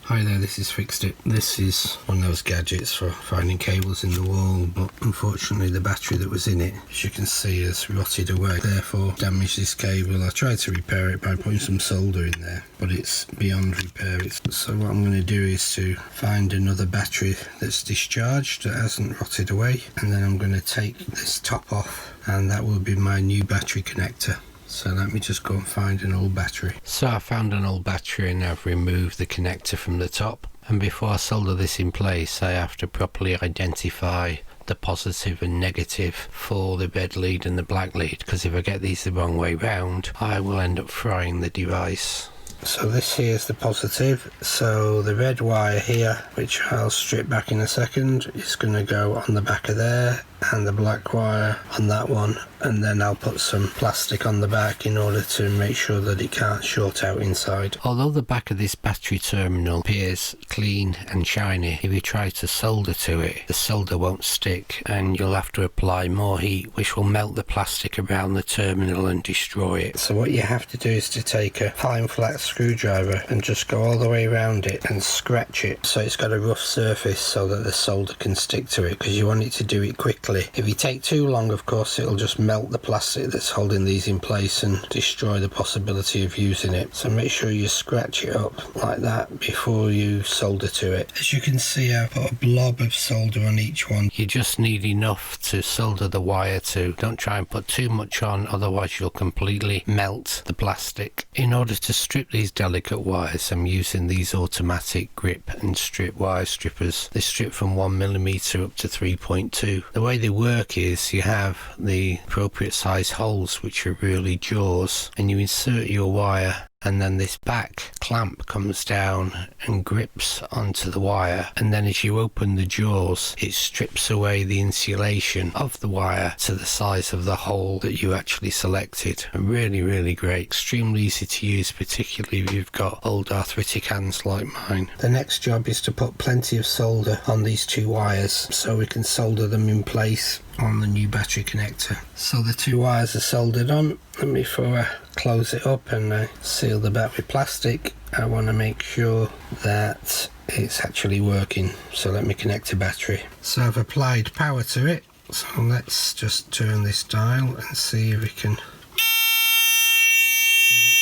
Hi there, this is Fixed It. This is one of those gadgets for finding cables in the wall, but unfortunately the battery that was in it, as you can see, has rotted away, therefore damaged this cable. I tried to repair it by putting some solder in there, but it's beyond repair. So what I'm going to do is to find another battery that's discharged, that hasn't rotted away, and then I'm going to take this top off, and that will be my new battery connector. So let me just go and find an old battery. So I found an old battery and I've removed the connector from the top. And before I solder this in place, I have to properly identify the positive and negative for the red lead and the black lead, because if I get these the wrong way round, I will end up frying the device. So this here is the positive, so the red wire here, which I'll strip back in a second, is going to go on the back of there, and the black wire on that one, and then I'll put some plastic on the back in order to make sure that it can't short out inside. Although the back of this battery terminal appears clean and shiny, if you try to solder to it, the solder won't stick and you'll have to apply more heat, which will melt the plastic around the terminal and destroy it. So what you have to do is to take a fine flat screwdriver and just go all the way around it and scratch it so it's got a rough surface so that the solder can stick to it, because you want it to do it quickly. If you take too long, of course, it'll just melt the plastic that's holding these in place and destroy the possibility of using it. So make sure you scratch it up like that before you solder to it. As you can see, I've put a blob of solder on each one. You just need enough to solder the wire to. Don't try and put too much on, otherwise you'll completely melt the plastic. In order to strip these delicate wires, I'm using these automatic grip and strip wire strippers. They strip from 1mm up to 3.2. The way they work is you have the appropriate size holes, which are really jaws, and you insert your wire, and then this back clamp comes down and grips onto the wire, and then as you open the jaws, it strips away the insulation of the wire to the size of the hole that you actually selected. Really great, extremely easy to use, particularly if you've got old arthritic hands like mine. The next job is to put plenty of solder on these two wires so we can solder them in place on the new battery connector. So the two wires are soldered on, and before I close it up and seal the back with plastic, I want to make sure that it's actually working. So let me connect the battery. So I've applied power to it, so let's just turn this dial and see if we can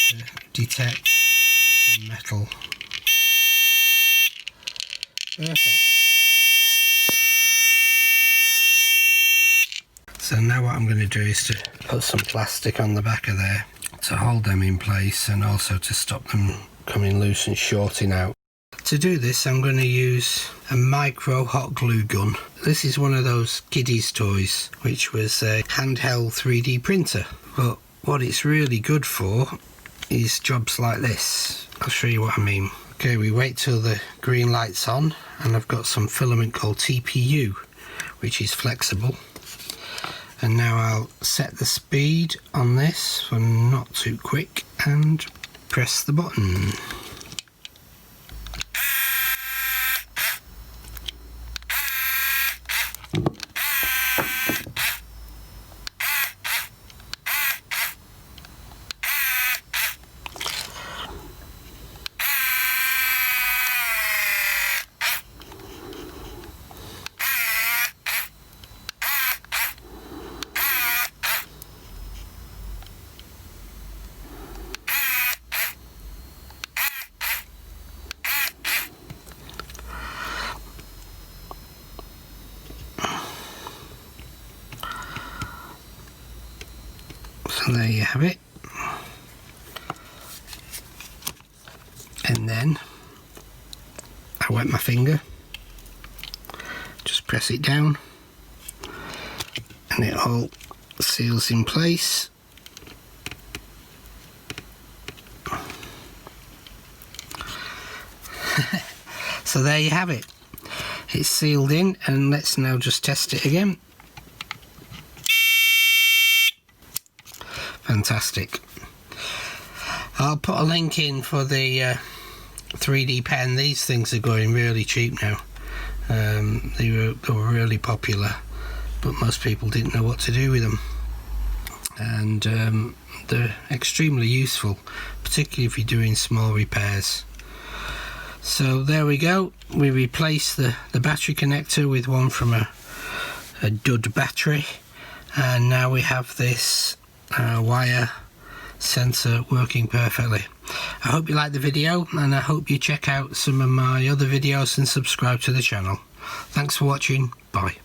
get it to detect some metal. Perfect. So now what I'm going to do is to put some plastic on the back of there to hold them in place and also to stop them coming loose and shorting out. To do this, I'm going to use a micro hot glue gun. This is one of those kiddies toys, which was a handheld 3D printer, but what it's really good for is jobs like this. I'll show you what I mean. Okay, we wait till the green light's on, and I've got some filament called TPU, which is flexible. And now I'll set the speed on this for not too quick and press the button. So there you have it, and then I wet my finger, just press it down, and it all seals in place. So there you have it, it's sealed in, and let's now just test it again. Fantastic. I'll put a link in for the 3D pen. These things are going really cheap now. They were really popular, but most people didn't know what to do with them. And they're extremely useful, particularly if you're doing small repairs. So there we go, we replaced the battery connector with one from a dud battery, and now we have this wire sensor working perfectly. I hope you liked the video, and I hope you check out some of my other videos and subscribe to the channel. Thanks for watching, bye.